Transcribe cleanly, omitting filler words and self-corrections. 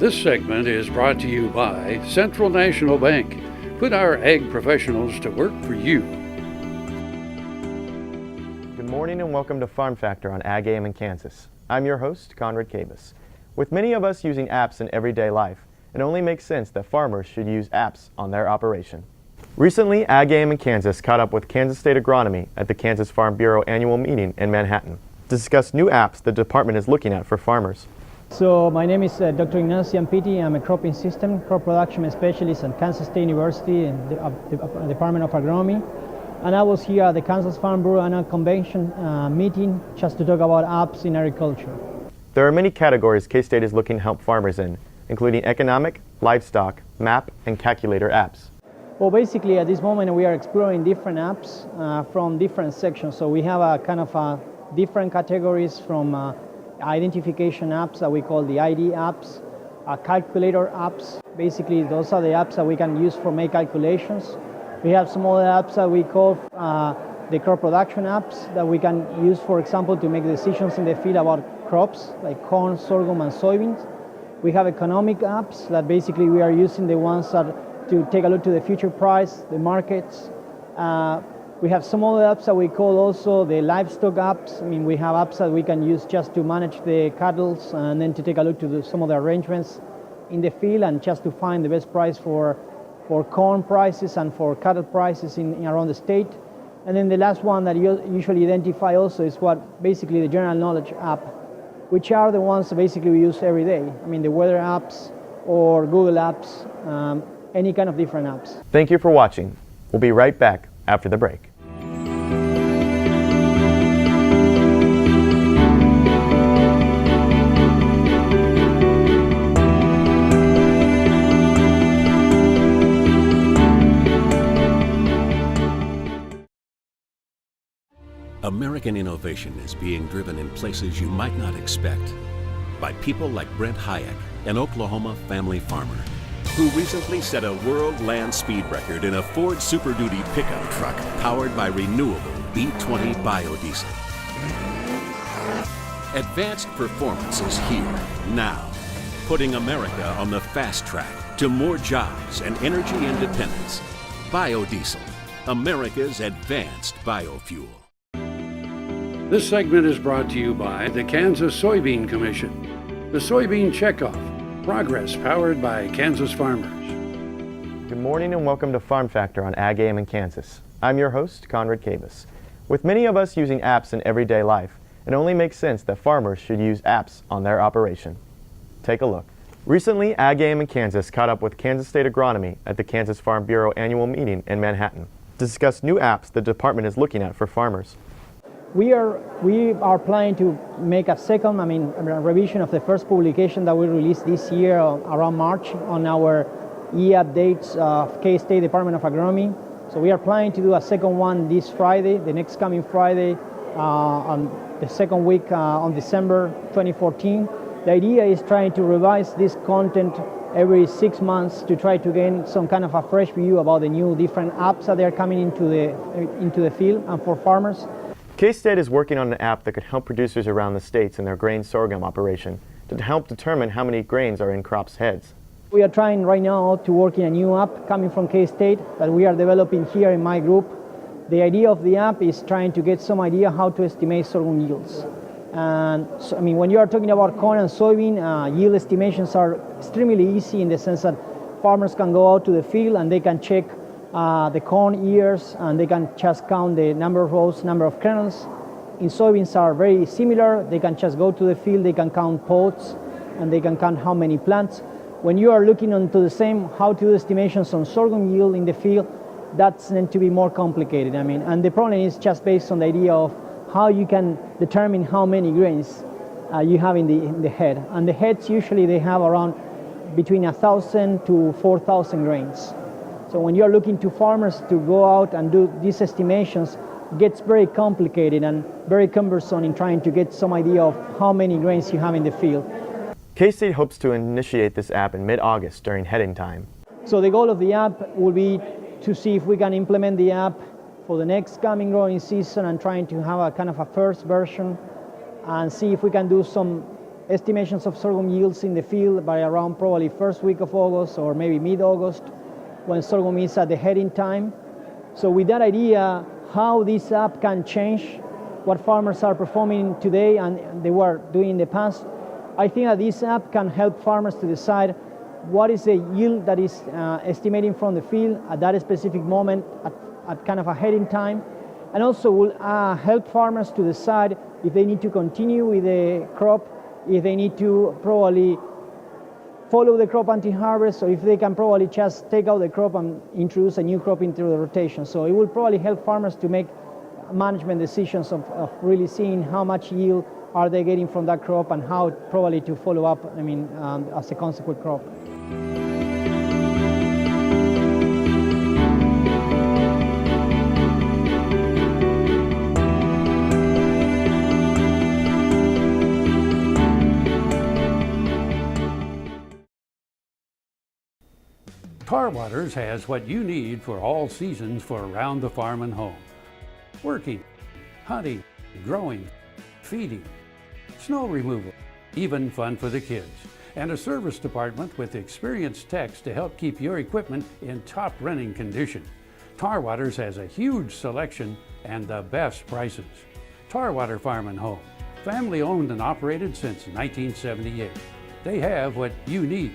This segment is brought to you by Central National Bank. Put our ag professionals to work for you. Good morning and welcome to Farm Factor on AGam in Kansas. I'm your host, Conrad Cavus. With many of us using apps in everyday life, it only makes sense that farmers should use apps on their operation. Recently, AGam in Kansas caught up with Kansas State Agronomy at the Kansas Farm Bureau annual meeting in Manhattan to discuss new apps the department is looking at for farmers. So my name is Dr. Ignacio. I'm a cropping system, crop production specialist at Kansas State University in the Department of Agronomy. And I was here at the Kansas Farm Bureau annual convention meeting just to talk about apps in agriculture. There are many categories K-State is looking to help farmers in, including economic, livestock, map, and calculator apps. Well, basically at this moment we are exploring different apps from different sections. So we have a kind of different categories from identification apps that we call the ID apps, calculator apps. Basically, those are the apps that we can use for make calculations. We have some other apps that we call the crop production apps that we can use, for example, to make decisions in the field about crops like corn, sorghum, and soybeans. We have economic apps that basically we are using the ones that to take a look to the future price, the markets. We have some other apps that we call also the livestock apps. I mean, we have apps that we can use just to manage the cattle and then to take a look to some of the arrangements in the field and just to find the best price for corn prices and for cattle prices in around the state. And then the last one that you usually identify also is what basically the general knowledge app, which are the ones that basically we use every day. I mean, the weather apps or Google apps, any kind of different apps. Thank you for watching. We'll be right back after the break. American innovation is being driven in places you might not expect by people like Brent Hayek, an Oklahoma family farmer, who recently set a world land speed record in a Ford Super Duty pickup truck powered by renewable B20 biodiesel. Advanced performance is here, now, putting America on the fast track to more jobs and energy independence. Biodiesel, America's advanced biofuel. This segment is brought to you by the Kansas Soybean Commission. The Soybean Checkoff. Progress powered by Kansas farmers. Good morning and welcome to Farm Factor on AGam in Kansas. I'm your host, Conrad Cavus. With many of us using apps in everyday life, it only makes sense that farmers should use apps on their operation. Take a look. Recently, AGam in Kansas caught up with Kansas State Agronomy at the Kansas Farm Bureau annual meeting in Manhattan to discuss new apps the department is looking at for farmers. We are planning to make a second, revision of the first publication that we released this year around March on our e-updates of K-State Department of Agronomy. So we are planning to do a second one this Friday, the next coming Friday, on the second week on December 2014. The idea is trying to revise this content every 6 months to try to gain some kind of a fresh view about the new different apps that are coming into the field and for farmers. K-State is working on an app that could help producers around the states in their grain sorghum operation to help determine how many grains are in crops' heads. We are trying right now to work in a new app coming from K-State that we are developing here in my group. The idea of the app is trying to get some idea how to estimate sorghum yields. And so, when you are talking about corn and soybean, yield estimations are extremely easy in the sense that farmers can go out to the field and they can check the corn ears, and they can just count the number of rows, number of kernels. In soybeans are very similar. They can just go to the field, they can count pods, and they can count how many plants. When you are looking into the same how to do estimations on sorghum yield in the field, that's meant to be more complicated. And the problem is just based on the idea of how you can determine how many grains you have in the head. And the heads usually they have around between 1,000 to 4,000 grains. So when you're looking to farmers to go out and do these estimations, it gets very complicated and very cumbersome in trying to get some idea of how many grains you have in the field. K-State hopes to initiate this app in mid-August during heading time. So the goal of the app will be to see if we can implement the app for the next coming growing season and trying to have a kind of a first version and see if we can do some estimations of sorghum yields in the field by around probably first week of August or maybe mid-August when sorghum is at the heading time. So with that idea, how this app can change what farmers are performing today and they were doing in the past, I think that this app can help farmers to decide what is the yield that is estimating from the field at that specific moment at kind of a heading time, and also will help farmers to decide if they need to continue with the crop, if they need to probably follow the crop until harvest, or if they can probably just take out the crop and introduce a new crop into the rotation. So it will probably help farmers to make management decisions of really seeing how much yield are they getting from that crop and how probably to follow up, as a consequent crop. Tar Waters has what you need for all seasons for around the farm and home. Working, hunting, growing, feeding, snow removal, even fun for the kids. And a service department with experienced techs to help keep your equipment in top running condition. Tar Waters has a huge selection and the best prices. Tar Water Farm and Home, family owned and operated since 1978. They have what you need.